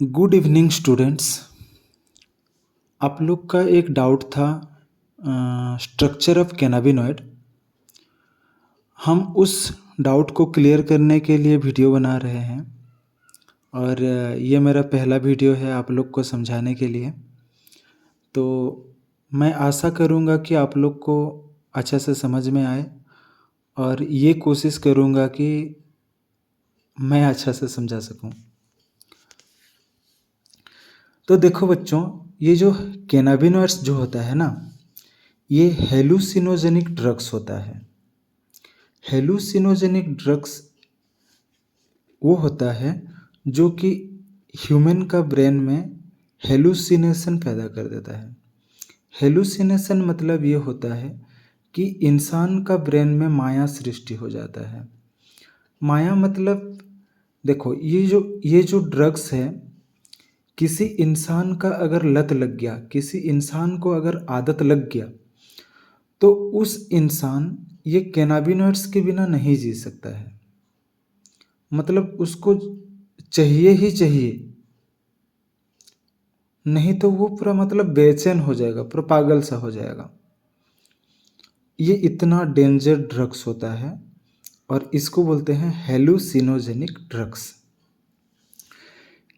Good evening students. आप लोग का एक डाउट था स्ट्रक्चर ऑफ कैनाबिनॉइड। हम उस डाउट को क्लियर करने के लिए वीडियो बना रहे हैं और ये मेरा पहला वीडियो है आप लोग को समझाने के लिए। तो मैं आशा करूँगा कि आप लोग को अच्छा से समझ में आए और ये कोशिश करूँगा कि मैं अच्छा से समझा सकूँ। तो देखो बच्चों, ये जो कैनाबिनॉइड्स जो होता है ना, ये हेलुसिनोजेनिक ड्रग्स होता है। हेलुसिनोजेनिक ड्रग्स वो होता है जो कि ह्यूमन का ब्रेन में हेलुसिनेशन पैदा कर देता है। हेलुसिनेशन मतलब ये होता है कि इंसान का ब्रेन में माया सृष्टि हो जाता है। माया मतलब देखो, ये जो ड्रग्स है, किसी इंसान का अगर लत लग गया, किसी इंसान को अगर आदत लग गया, तो उस इंसान ये कैनाबिनॉइड्स के बिना नहीं जी सकता है। मतलब उसको चाहिए ही चाहिए, नहीं तो वो पूरा मतलब बेचैन हो जाएगा, पूरा पागल सा हो जाएगा। ये इतना डेंजर ड्रग्स होता है और इसको बोलते हैं hallucinogenic drugs.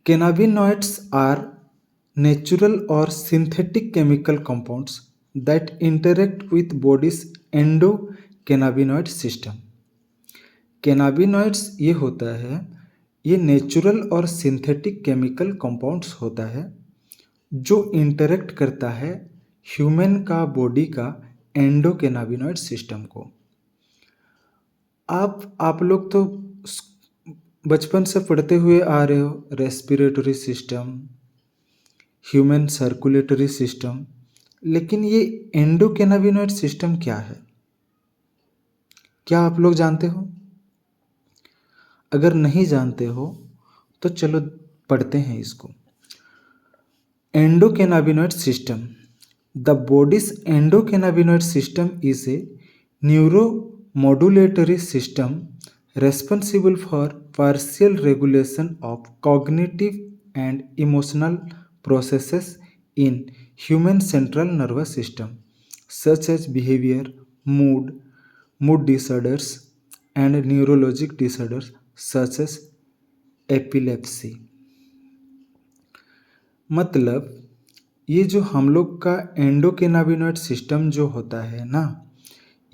Cannabinoids are natural और synthetic chemical compounds that interact with body's endocannabinoid system. Cannabinoids ये होता है, ये नेचुरल और सिंथेटिक केमिकल कंपाउंड्स होता है जो इंटरेक्ट करता है ह्यूमन का बॉडी का एंडोकैनाबिनॉइड सिस्टम को। आप लोग तो बचपन से पढ़ते हुए आ रहे हो, respiratory system, human circulatory system, लेकिन ये एंडोकैनाबिनॉइड सिस्टम क्या है, क्या आप लोग जानते हो? अगर नहीं जानते हो तो चलो पढ़ते हैं इसको। Endocannabinoid system, the body's endocannabinoid system is a neuromodulatory system responsible for partial regulation of cognitive and emotional processes in human central nervous system such as behavior, mood disorders and neurologic disorders such as epilepsy। मतलब ये जो हम लोग का endocannabinoid system जो होता है ना,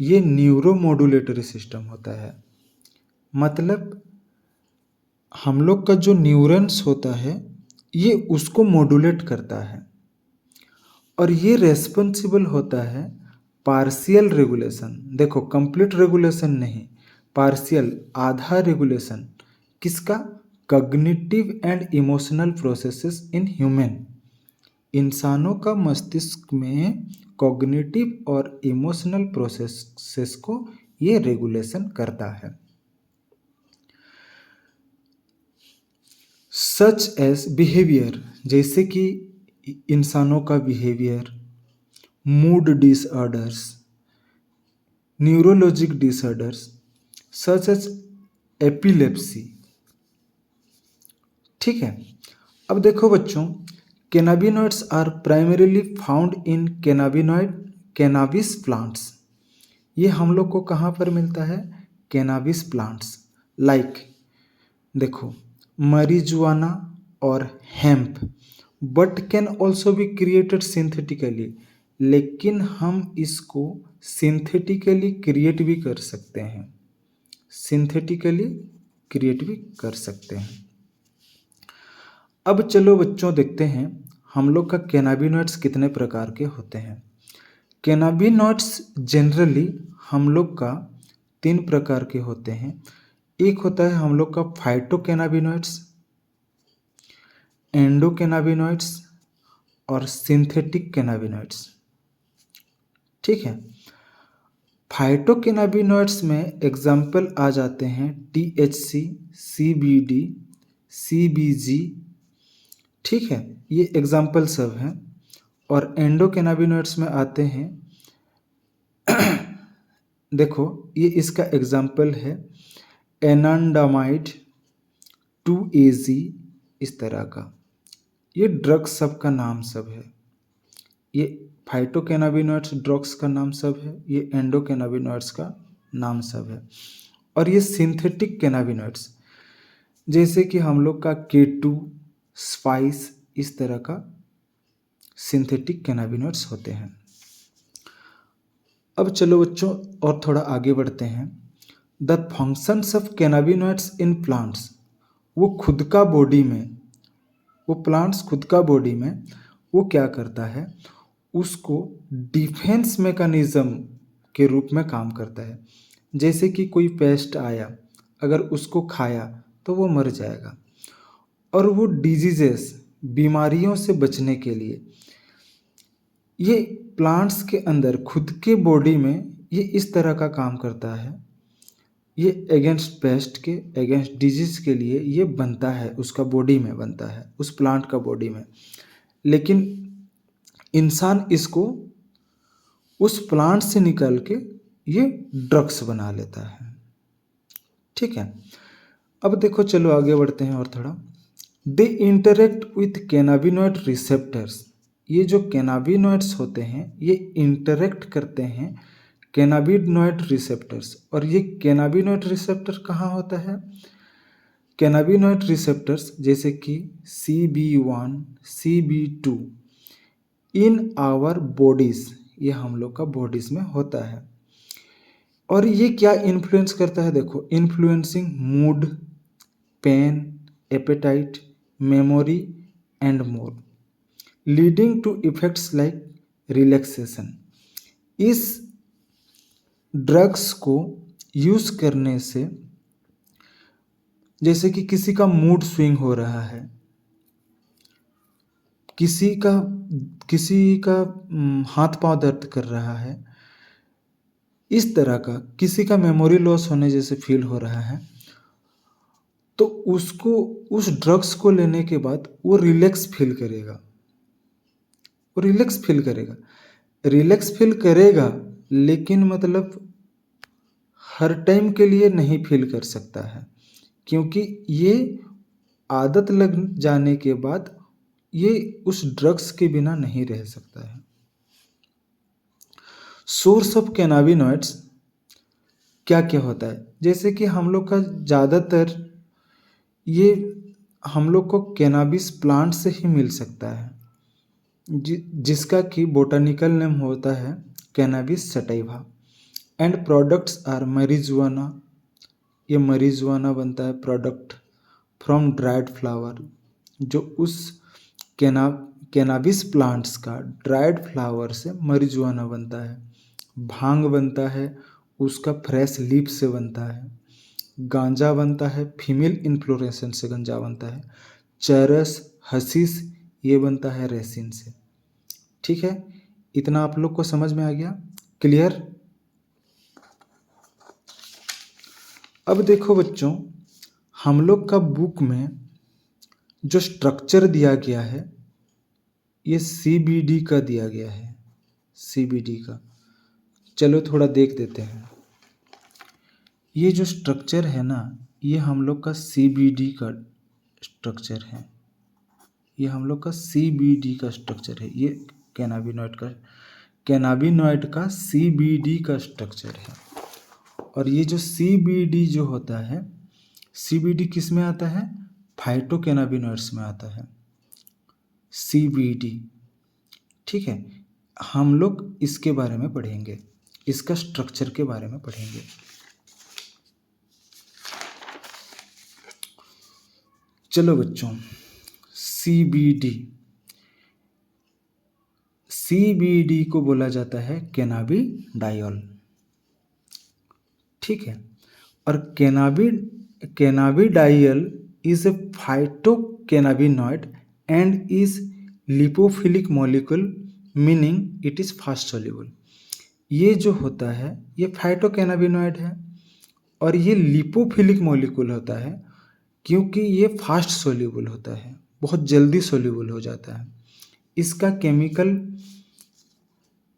ये न्यूरोमोडुलेटरी सिस्टम होता है। मतलब हम लोग का जो न्यूरॉन्स होता है, ये उसको मॉड्यूलेट करता है और ये रेस्पॉन्सिबल होता है पार्शियल रेगुलेशन। देखो, कंप्लीट रेगुलेशन नहीं, पार्शियल, आधा रेगुलेशन। किसका? Cognitive and emotional processes in human. इंसानों का मस्तिष्क में कॉग्निटिव और इमोशनल प्रोसेसेस को ये रेगुलेशन करता है। सच एज बिहेवियर, जैसे कि इंसानों का behaviour, mood disorders, neurologic disorders such as epilepsy. ठीक है, अब देखो बच्चों, cannabinoids are primarily found in cannabis plants. ये हम लोग को कहाँ पर मिलता है? Cannabis plants. लाइक देखो, marijuana और hemp, but can also be created synthetically. लेकिन हम इसको सिंथेटिकली क्रिएट भी कर सकते हैं, सिंथेटिकली क्रिएट भी कर सकते हैं। अब चलो बच्चों देखते हैं हम लोग का कैनाबिनॉइड्स कितने प्रकार के होते हैं। कैनाबिनॉइड्स जनरली हम लोग का 3 प्रकार के होते हैं। एक होता है हम लोग का फाइटोकैनाबिनॉइड्स, एंडोकैनाबिनॉइड्स और सिंथेटिक कैनाबिनॉइड्स। ठीक है, फाइटोकैनाबिनॉइड्स में एग्जाम्पल आ जाते हैं THC, CBD, CBG। ठीक है, ये एग्जाम्पल सब हैं। और एंडोकैनाबिनॉइड्स में आते हैं देखो, ये इसका एग्जाम्पल है एनांडामाइड, 2AZ, इस तरह का। ये ड्रग्स सब का नाम सब है। ये फाइटोकैनाबिनॉइड्स ड्रग्स का नाम सब है, ये एंडोकैनाबिनॉइड्स का नाम सब है। और ये सिंथेटिक कैनाबिनॉइड्स जैसे कि हम लोग का K2, स्पाइस, इस तरह का सिंथेटिक कैनाबिनॉइड्स होते हैं। अब चलो बच्चों और थोड़ा आगे बढ़ते हैं। The functions of cannabinoids in plants, वो खुद का बॉडी में, वो प्लांट्स खुद का बॉडी में वो क्या करता है, उसको डिफेंस मैकेनिज्म के रूप में काम करता है। जैसे कि कोई पेस्ट आया, अगर उसको खाया तो वो मर जाएगा, और वो डिजीजेस, बीमारियों से बचने के लिए ये प्लांट्स के अंदर खुद के बॉडी में ये इस तरह का काम करता है। ये अगेंस्ट पेस्ट के, अगेंस्ट डिजीज के लिए ये बनता है, उसका बॉडी में बनता है, उस प्लांट का बॉडी में। लेकिन इंसान इसको उस प्लांट से निकाल के ये ड्रग्स बना लेता है। ठीक है, अब देखो चलो आगे बढ़ते हैं और थोड़ा। They interact with cannabinoid receptors, ये जो कैनाबिनॉइड्स होते हैं ये इंटरेक्ट करते हैं कैनाबिनॉइड रिसेप्टर्स। और ये कैनाबिनॉइड रिसेप्टर कहाँ होता है? कैनाबिनॉइड रिसेप्टर्स जैसे कि CB1, CB2 in our bodies, ये हम लोग का बॉडीज में होता है। और ये क्या इन्फ्लुएंस करता है? देखो, influencing mood, pain, appetite, memory and more, leading to effects like relaxation. इस ड्रग्स को यूज करने से जैसे कि किसी का मूड स्विंग हो रहा है, किसी का हाथ पांव दर्द कर रहा है, इस तरह का किसी का मेमोरी लॉस होने जैसे फील हो रहा है, तो उसको उस ड्रग्स को लेने के बाद वो रिलैक्स फील करेगा, वो रिलैक्स फील करेगा, रिलैक्स फील करेगा, लेकिन मतलब हर टाइम के लिए नहीं फील कर सकता है, क्योंकि ये आदत लग जाने के बाद ये उस ड्रग्स के बिना नहीं रह सकता है। सोर्स ऑफ कैनाबिनॉइड्स क्या क्या होता है? जैसे कि हम लोग का ज़्यादातर ये हम लोग को कैनाबिस प्लांट से ही मिल सकता है, जिसका कि बोटानिकल नेम होता है cannabis sativa. And products are marijuana, ये marijuana बनता है प्रोडक्ट फ्रॉम ड्राइड फ्लावर, जो उस कैनाबिस प्लांट्स का ड्राइड फ्लावर से marijuana बनता है। भांग बनता है उसका फ्रेश लीफ से बनता है। गांजा बनता है फीमेल इन्फ्लोरेसेंस से गांजा बनता है। चरस, हशीश ये बनता है रेसिन से। ठीक है, इतना आप लोग को समझ में आ गया? क्लियर? अब देखो बच्चों, हम लोग का बुक में जो स्ट्रक्चर दिया गया है ये CBD का दिया गया है, CBD का। चलो थोड़ा देख देते हैं। ये जो स्ट्रक्चर है ना, ये हम लोग का CBD का स्ट्रक्चर है, ये हम लोग का CBD का स्ट्रक्चर है। ये कैनाबिनॉइड का CBD का स्ट्रक्चर है। और ये जो CBD जो होता है, CBD किस में आता है? फाइटोकैनाबिनॉइड्स में आता है CBD। ठीक है, हम लोग इसके बारे में पढ़ेंगे, इसका स्ट्रक्चर के बारे में पढ़ेंगे। चलो बच्चों, CBD को बोला जाता है कैनाबिडाइल। ठीक है, और cannabidiol is a phytocannabinoid and is lipophilic molecule, meaning it is fast soluble. ये जो होता है ये फाइटोकैनाबिनॉइड है और ये लिपोफिलिक मॉलिक्यूल होता है, क्योंकि ये फास्ट सोल्यूबल होता है, बहुत जल्दी सोल्यूबल हो जाता है। इसका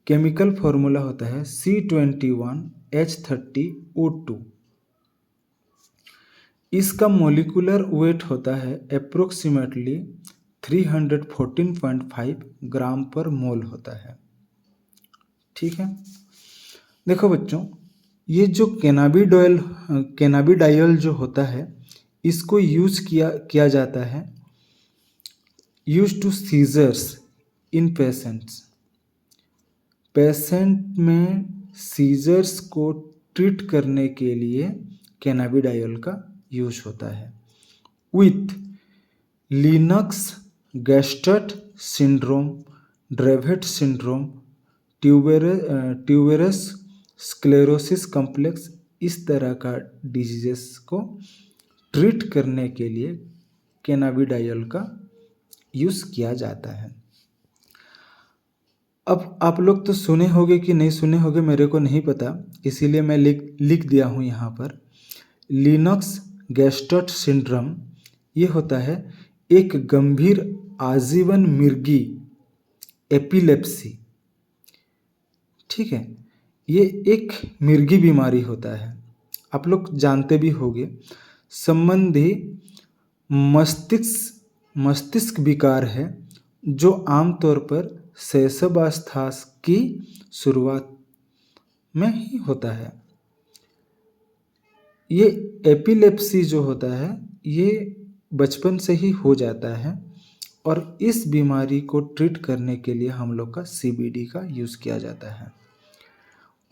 केमिकल फॉर्मूला होता है C21H30O2। इसका मोलिकुलर वेट होता है अप्रोक्सीमेटली 314.5 ग्राम पर मोल होता है। ठीक है, देखो बच्चों, ये जो कैनाबिडाइल जो होता है, इसको यूज किया जाता है use to seizures in patients. Patient में सीजर्स को ट्रीट करने के लिए कैनाबिडाइल का यूज होता है। With Lennox Gastaut syndrome, Dravet syndrome, tuberous sclerosis complex, इस तरह का डिजीजेस को ट्रीट करने के लिए कैनाबिडाइल का यूज़ किया जाता है। अब आप लोग तो सुने होंगे कि नहीं सुने होंगे, मेरे को नहीं पता, इसीलिए मैं लिख दिया हूँ यहाँ पर। लिनक्स गैस्टर्ट सिंड्रोम ये होता है एक गंभीर आजीवन मिर्गी एपिलेप्सी। ठीक है, ये एक मिर्गी बीमारी होता है, आप लोग जानते भी होंगे। संबंधी मस्तिष्क विकार है जो आमतौर पर शैशवावस्था की शुरुआत में ही होता है। ये एपिलेप्सी जो होता है ये बचपन से ही हो जाता है और इस बीमारी को ट्रीट करने के लिए हम लोग का CBD का यूज़ किया जाता है।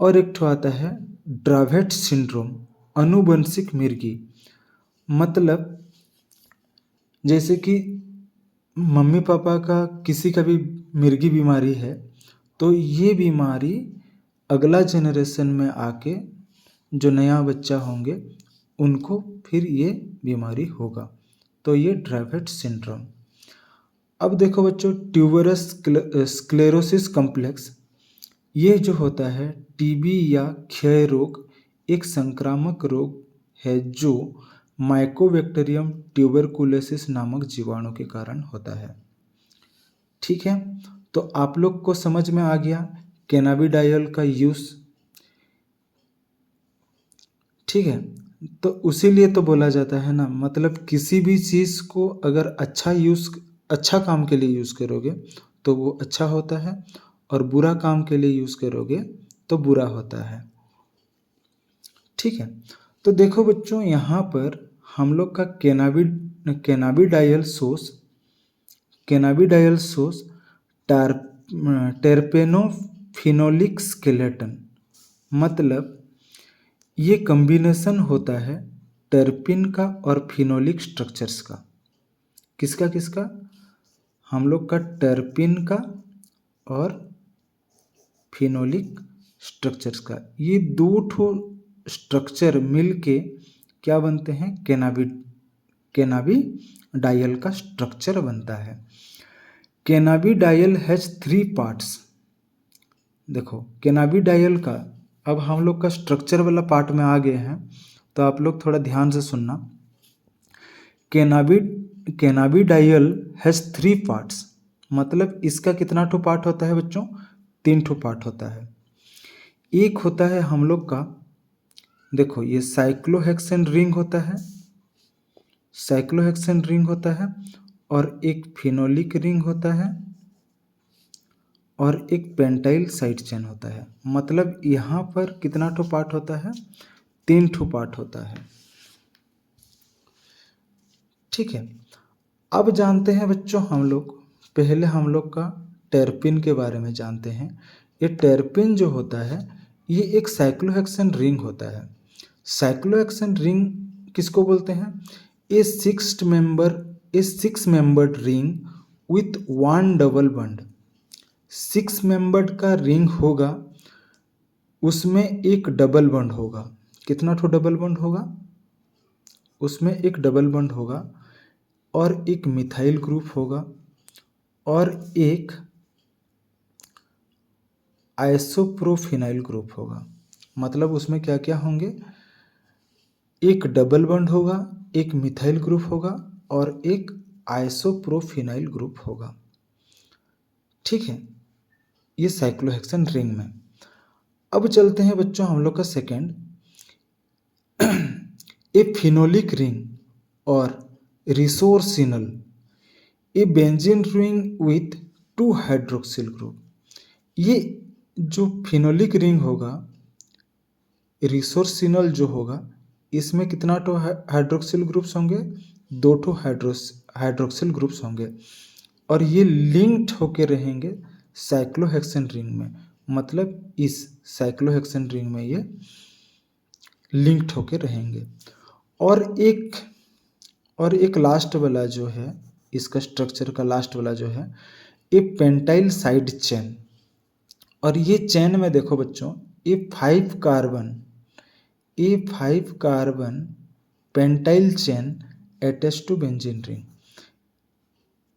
और एक ठो आता है ड्रावेट सिंड्रोम, अनुवंशिक मिर्गी, मतलब जैसे कि मम्मी पापा का किसी का भी मिर्गी बीमारी है तो ये बीमारी अगला जनरेशन में आके जो नया बच्चा होंगे उनको फिर ये बीमारी होगा, तो ये ड्रावेट सिंड्रोम। अब देखो बच्चों, ट्यूबरस स्क्लेरोसिस कॉम्प्लेक्स, ये जो होता है टीबी या क्षय रोग, एक संक्रामक रोग है जो माइकोबैक्टीरियम ट्यूबरकुलोसिस नामक जीवाणु के कारण होता है। ठीक है, तो आप लोग को समझ में आ गया कैनाबिडाइल का यूज़। ठीक है, तो उसी लिए तो बोला जाता है ना, मतलब किसी भी चीज़ को अगर अच्छा काम के लिए यूज़ करोगे तो वो अच्छा होता है और बुरा काम के लिए यूज़ करोगे तो बुरा होता है। ठीक है, तो देखो बच्चों, यहाँ पर हम लोग का कैनाबिडाइल सोर्स टर्पेनोफिनोलिक स्केलेटन, मतलब ये कॉम्बिनेशन होता है टर्पिन का और फिनोलिक स्ट्रक्चर्स का। किसका? हम लोग का टर्पिन का और फिनोलिक स्ट्रक्चर्स का। ये दो ठो स्ट्रक्चर मिलके क्या बनते हैं? कैनाबिडाइल का स्ट्रक्चर बनता है। कैनाबिडाइल हैज 3 पार्ट्स। देखो कैनाबिडाइल का, अब हम लोग का स्ट्रक्चर वाला पार्ट में आ गए हैं तो आप लोग थोड़ा ध्यान से सुनना। कैनाबिडाइल हैज 3 पार्ट्स, मतलब इसका कितना ठो पार्ट होता है बच्चों? 3 ठो पार्ट होता है। एक होता है हम लोग का, देखो ये साइक्लोहेक्सेन रिंग होता है, और एक फिनोलिक रिंग होता है और एक पेंटाइल साइड चेन होता है। मतलब यहाँ पर कितना ठो पार्ट होता है? 3 ठो पार्ट होता है। ठीक है, अब जानते हैं बच्चों हम लोग, पहले हम लोग का टर्पिन के बारे में जानते हैं। ये टर्पिन जो होता है ये एक साइक्लोहेक्सेन रिंग होता है। साइक्लोहेक्सेन रिंग किसको बोलते हैं? ए 6 membered ring with 1 double bond. 6 membered का रिंग होगा, उसमें एक डबल बॉन्ड होगा। कितना ठो डबल बॉन्ड होगा? उसमें एक डबल बॉन्ड होगा और एक मिथाइल ग्रुप होगा और एक आइसोप्रोफिनाइल ग्रुप होगा। मतलब उसमें क्या क्या होंगे? एक डबल बॉन्ड होगा, एक मिथाइल ग्रुप होगा और एक आइसोप्रोफिनाइल ग्रुप होगा। ठीक है, ये साइक्लोहेक्सेन रिंग में। अब चलते हैं बच्चों हम लोग का सेकेंड, ए फिनोलिक रिंग और resorcinol. A benzene ring with 2 hydroxyl group. ये जो फिनोलिक रिंग होगा, रिसोर्सिनल जो होगा, इसमें कितना तो हाइड्रोक्सिल ग्रुप्स होंगे? 2 ठो हाइड्रोक्सिल ग्रुप्स होंगे और ये लिंक्ड होके रहेंगे साइक्लोहेक्सेन रिंग में। मतलब इस साइक्लोहेक्सेन रिंग में ये लिंक्ड होके रहेंगे। और एक लास्ट वाला जो है, इसका स्ट्रक्चर का लास्ट वाला जो है, ये पेंटाइल साइड चेन। और ये चेन में देखो बच्चों, ये 5 carbon pentyl chain attach to benzene ring.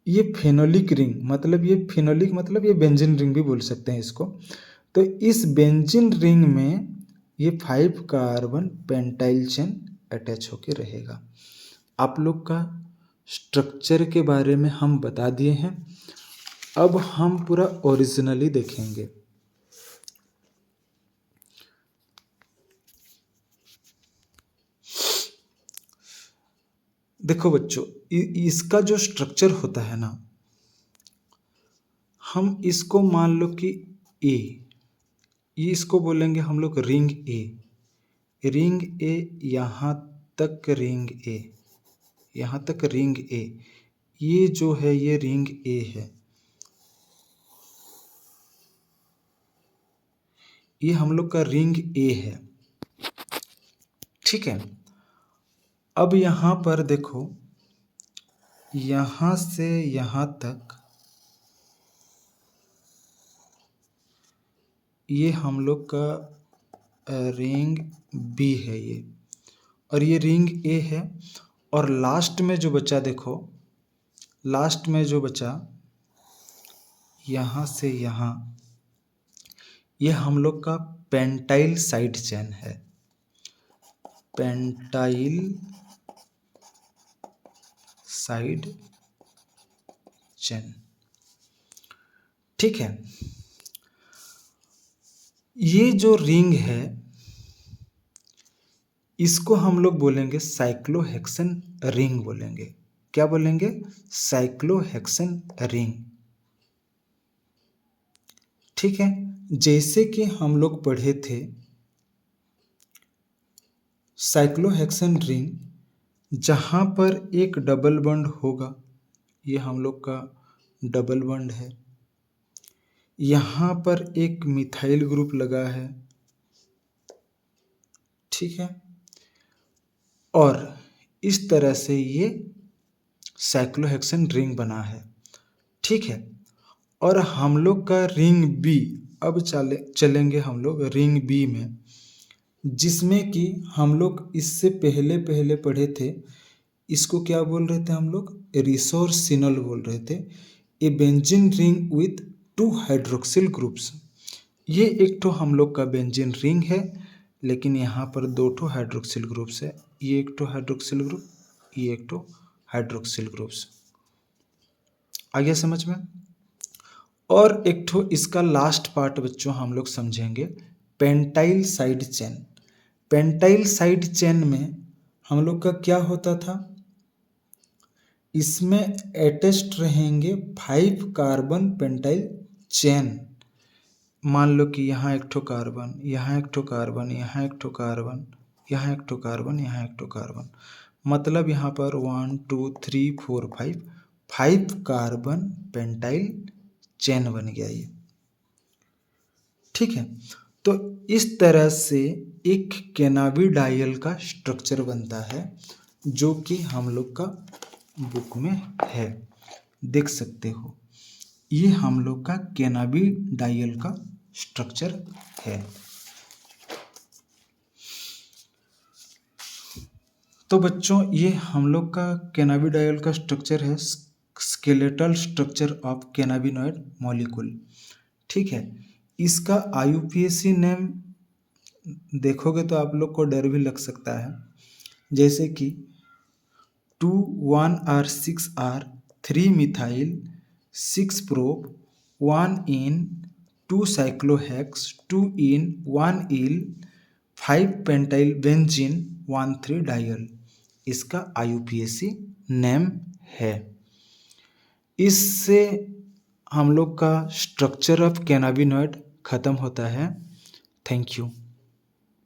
ये फेनोलिक रिंग, मतलब ये फेनोलिक मतलब ये बेंजीन रिंग भी बोल सकते हैं इसको। तो इस बेंजीन रिंग में ये 5 कार्बन पेंटाइल चेन अटैच होके रहेगा। आप लोग का स्ट्रक्चर के बारे में हम बता दिए हैं। अब हम पूरा ओरिजिनली देखेंगे। देखो बच्चों, इसका जो स्ट्रक्चर होता है ना, हम इसको मान लो कि ए, ये इसको बोलेंगे हम लोग रिंग ए, यहाँ तक रिंग ए, यहाँ तक रिंग ए, ये जो है ये रिंग ए है। ये हम लोग का रिंग ए है, ठीक है। अब यहाँ पर देखो, यहाँ से यहाँ तक ये हम लोग का रिंग बी है ये, और ये रिंग ए है। और लास्ट में जो बचा, देखो लास्ट में जो बचा यहाँ से यहाँ, ये हम लोग का पेंटाइल साइड चेन है, पेंटाइल साइड चेन, ठीक है। ये जो रिंग है इसको हम लोग बोलेंगे साइक्लोहेक्सेन रिंग बोलेंगे। क्या बोलेंगे? साइक्लोहेक्सेन रिंग, ठीक है। जैसे कि हम लोग पढ़े थे, साइक्लोहेक्सेन रिंग जहाँ पर एक डबल बॉन्ड होगा, ये हम लोग का डबल बॉन्ड है, यहाँ पर एक मिथाइल ग्रुप लगा है, ठीक है। और इस तरह से ये साइक्लोहेक्सेन रिंग बना है, ठीक है। और हम लोग का रिंग बी, अब चलेंगे हम लोग रिंग बी में, जिसमें कि हम लोग इससे पहले पढ़े थे। इसको क्या बोल रहे थे हम लोग? रिसोर्सिनल बोल रहे थे। A benzene ring with 2 hydroxyl groups. ये एक तो हम लोग का बेंजीन रिंग है, लेकिन यहाँ पर 2 ठो हाइड्रोक्सिल ग्रुप्स है। ये एक तो हाइड्रोक्सिल ग्रुप, ये एक तो हाइड्रोक्सिल ग्रुप्स। आ गया समझ में? और एक तो इसका लास्ट पार्ट बच्चों हम लोग समझेंगे, pentyl side chain. Pentyl side chain में हम लोग का क्या होता था? इसमें अटैच्ड रहेंगे 5 कार्बन पेंटाइल चेन। मान लो कि यहाँ एक ठो कार्बन, यहाँ एक ठो कार्बन, यहाँ एक ठो कार्बन, यहाँ एक ठो कार्बन, यहाँ एक ठो कार्बन, मतलब यहाँ पर 1 2 3 4 5 कार्बन पेंटाइल चेन बन गया ये, ठीक है। तो इस तरह से एक कैनाबिडाइल का स्ट्रक्चर बनता है, जो कि हम लोग का बुक में है, देख सकते हो। ये हम लोग का कैनाबिडाइल का स्ट्रक्चर है। तो बच्चों, ये हम लोग का कैनाबिडाइल का स्ट्रक्चर है, skeletal structure of cannabinoid molecule, ठीक है। इसका IUPAC नेम देखोगे तो आप लोग को डर भी लग सकता है, जैसे कि 2,1R6R 3 मिथाइल 6 प्रोप 1 इन 2 साइक्लोहेक्स 2 इन 1 इल 5 पेंटाइल बेंजीन 1,3 डायल। इसका IUPAC नेम है। इससे हम लोग का स्ट्रक्चर ऑफ कैनाबिनॉइड ख़त्म होता है। Thank you.